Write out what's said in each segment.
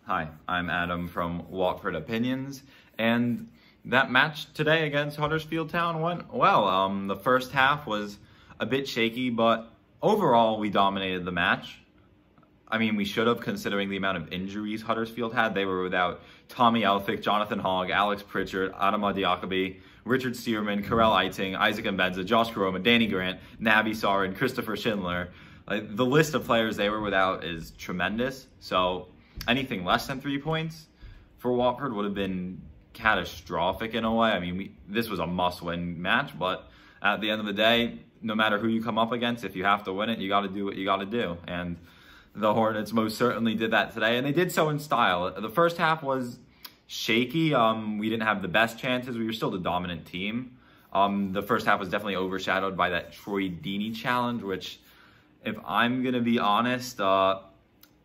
Hi, I'm Adam from Watford Opinions, and that match today against Huddersfield Town went well. The first half was a bit shaky, but overall we dominated the match. I mean, we should have, considering the amount of injuries Huddersfield had. They were without Tommy Elphick, Jonathan Hogg, Alex Pritchard, Adama Diakaby, Richard Stearman, Karel Eiting, Isaac Mbenza, Josh Karoma, Danny Grant, Naby Sarr, and Christopher Schindler. The list of players they were without is tremendous. So anything less than 3 points for Watford would have been catastrophic in a way. I mean, this was a must-win match, but at the end of the day, no matter who you come up against, if you have to win it, you got to do what you got to do. And the Hornets most certainly did that today, and they did so in style. The first half was shaky. We didn't have the best chances. We were still the dominant team. The first half was definitely overshadowed by that Troy Deeney challenge, which, if I'm going to be honest,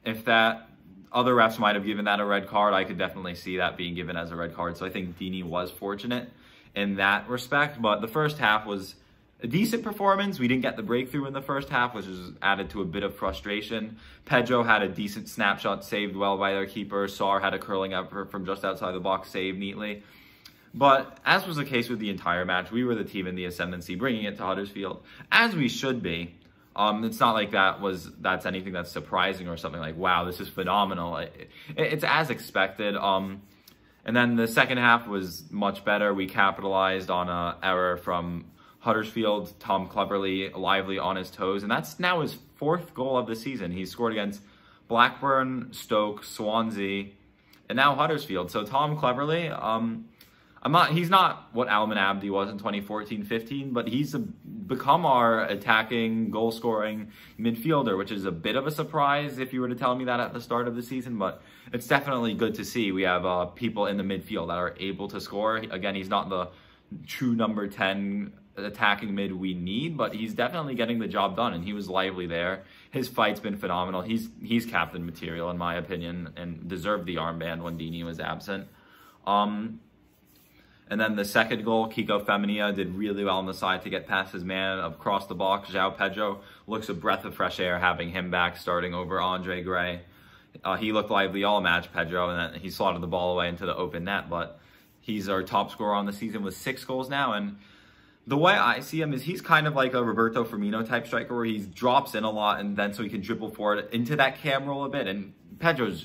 if that other refs might have given that a red card, I could definitely see that being given as a red card. So I think Deeney was fortunate in that respect. But the first half was a decent performance. We didn't get the breakthrough in the first half, which was added to a bit of frustration. Pedro had a decent snapshot saved well by their keeper. Sarr had a curling effort from just outside the box saved neatly. But as was the case with the entire match, we were the team in the ascendancy, bringing it to Huddersfield, as we should be. It's not like that's anything that's surprising or something like, wow, this is phenomenal. It's as expected. And then the second half was much better. We capitalized on an error from Huddersfield, Tom Cleverley, lively on his toes. And that's now his 4th goal of the season. He scored against Blackburn, Stoke, Swansea, and now Huddersfield. So Tom Cleverley, he's not what Alman Abdi was in 2014-15, but he's become our attacking, goal-scoring midfielder, which is a bit of a surprise if you were to tell me that at the start of the season, but it's definitely good to see. We have people in the midfield that are able to score. Again, he's not the true number 10 attacking mid we need, but he's definitely getting the job done, and he was lively there. His fight's been phenomenal. He's captain material, in my opinion, and deserved the armband when Deeney was absent. And then the second goal, Kiko Femenia did really well on the side to get past his man across the box. Joao Pedro looks a breath of fresh air having him back starting over Andre Gray. He looked lively all match, Pedro, and then he slotted the ball away into the open net. But he's our top scorer on the season with 6 goals now. And the way I see him is he's kind of like a Roberto Firmino type striker where he drops in a lot and then so he can dribble forward into that cam role a bit. And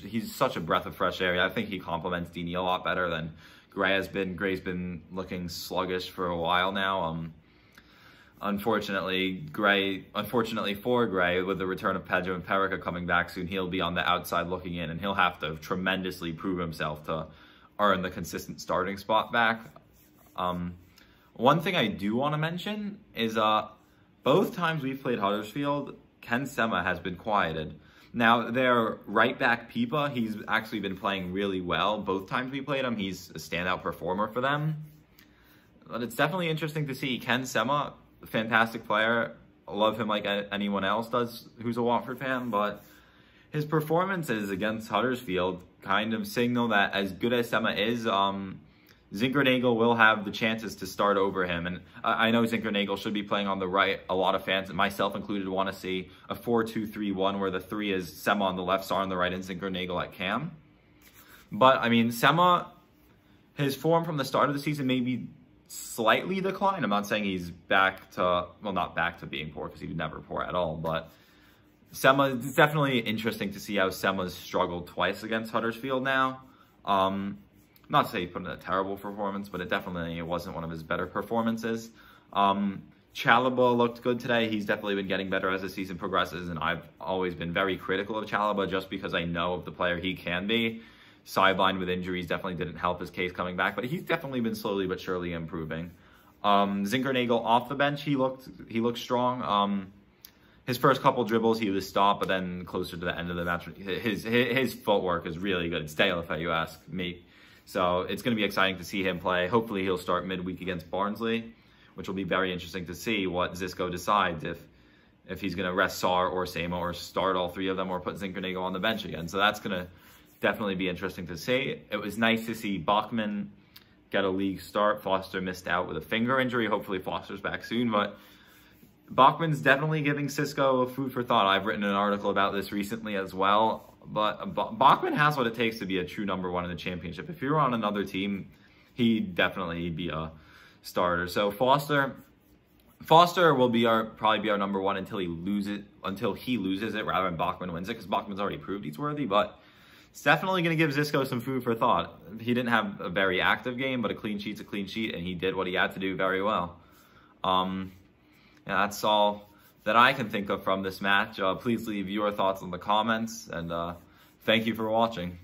he's such a breath of fresh air. I think he complements Deeney a lot better than Gray's been looking sluggish for a while now. Unfortunately for Gray, with the return of Pedro and Perica coming back soon, he'll be on the outside looking in, and he'll have to tremendously prove himself to earn the consistent starting spot back. One thing I do want to mention is both times we've played Huddersfield, Ken Sema has been quieted. Now, their right back, Pipa, he's actually been playing really well. Both times we played him, he's a standout performer for them. But it's definitely interesting to see. Ken Sema, fantastic player. I love him like anyone else does who's a Watford fan. But his performances against Huddersfield kind of signal that as good as Sema is, Zinkernagel will have the chances to start over him. And I know Zinkernagel should be playing on the right. A lot of fans, myself included, want to see a 4-2-3-1 where the 3 is Sema on the left, Sarr on the right, and Zinkernagel at cam. But, I mean, Sema, his form from the start of the season may be slightly declined. I'm not saying he's back to, well, not back to being poor because he was never poor at all. But Sema, it's definitely interesting to see how Sema's struggled twice against Huddersfield now. Not to say he put in a terrible performance, but it wasn't one of his better performances. Chalobah looked good today. He's definitely been getting better as the season progresses, and I've always been very critical of Chalobah just because I know of the player he can be. Sidelined with injuries definitely didn't help his case coming back, but he's definitely been slowly but surely improving. Zinkernagel off the bench, he looked strong. His first couple dribbles, he was stopped, but then closer to the end of the match, his footwork is really good. It's stale if you ask me. So it's going to be exciting to see him play. Hopefully he'll start midweek against Barnsley, which will be very interesting to see what Xisco decides if he's going to rest Sarr or Sema or start all 3 of them or put Zinkernagel on the bench again. So that's going to definitely be interesting to see. It was nice to see Bachmann get a league start. Foster missed out with a finger injury. Hopefully Foster's back soon. But Bachmann's definitely giving Cisco food for thought. I've written an article about this recently as well. But Bachmann has what it takes to be a true number one in the championship. If you were on another team, he'd definitely be a starter. So Foster will probably be our number one until he loses it rather than Bachmann wins it, because Bachmann's already proved he's worthy. But it's definitely going to give Zisco some food for thought. He didn't have a very active game, but a clean sheet's a clean sheet, and he did what he had to do very well. Yeah, that's all that I can think of from this match. Please leave your thoughts in the comments, and thank you for watching.